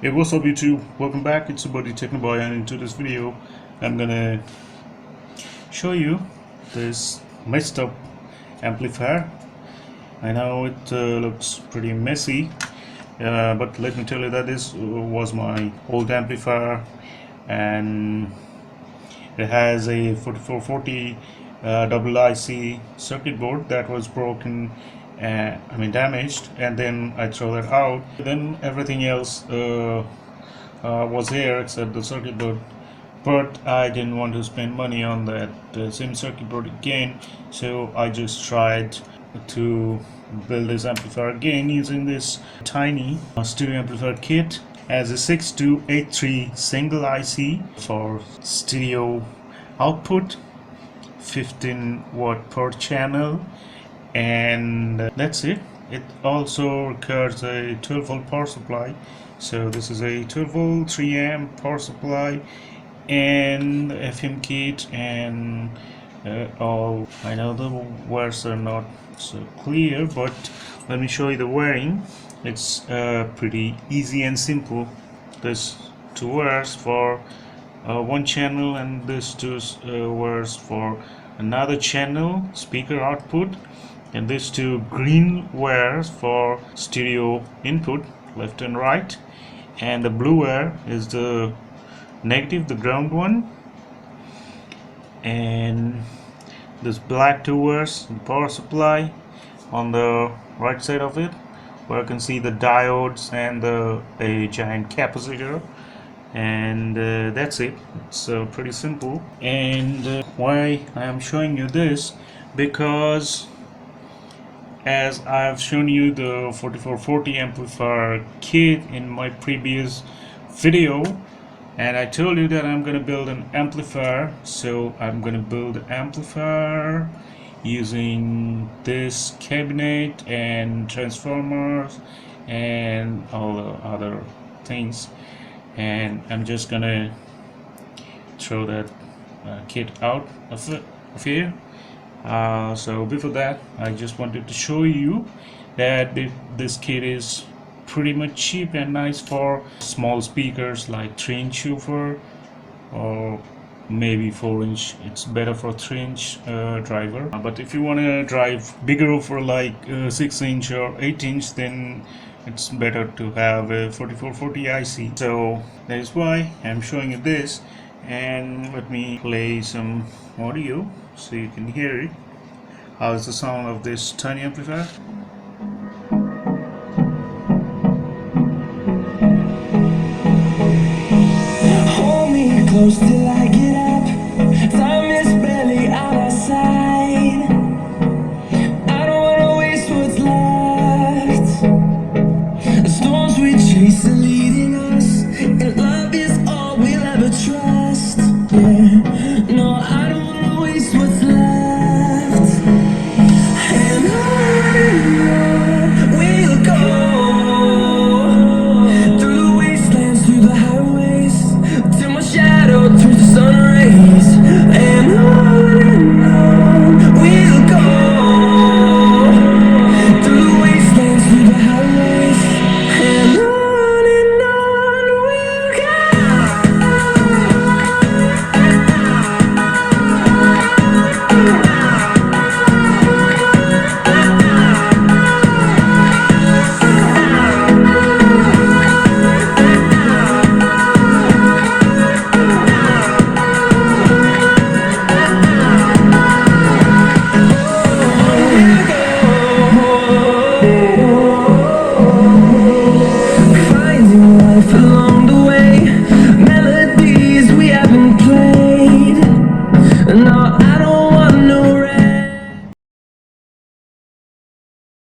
Hey, what's up YouTube? Welcome back. It's your buddy Technoboy, and into this video I'm gonna show you this messed up amplifier. I know it looks pretty messy, but let me tell you that this was my old amplifier, and it has a 4440 double IC circuit board that was broken, damaged, and then I throw that out. Then everything else was here except the circuit board, but I didn't want to spend money on that same circuit board again, so I just tried to build this amplifier again using this tiny stereo amplifier kit. As a 6283 single IC for stereo output, 15 watt per channel, and that's it. It also requires a 12 volt power supply, so this is a 12 volt 3 amp power supply and FM kit and all. I know the wires are not so clear, but let me show you the wiring. It's pretty easy and simple. There's two wires for one channel, and this two wires for another channel speaker output, and these two green wires for stereo input left and right, and the blue wire is the negative, the ground one, and this black two wires, the power supply on the right side of it, where I can see the diodes and a giant capacitor. And that's it. It's pretty simple. And why I am showing you this, because as I've shown you the 4440 amplifier kit in my previous video, and I told you that I'm gonna build an amplifier, so I'm gonna build an amplifier using this cabinet and transformers and all the other things, and I'm just gonna throw that kit out of here. So before that, I just wanted to show you that this kit is pretty much cheap and nice for small speakers like 3-inch woofer, or maybe 4-inch. It's better for 3-inch driver, but if you want to drive bigger woofer like 6-inch or 8-inch, then it's better to have a 4440 IC. So that is why I'm showing you this. And let me play some audio so you can hear it. How is the sound of this tiny amplifier? Hold me close till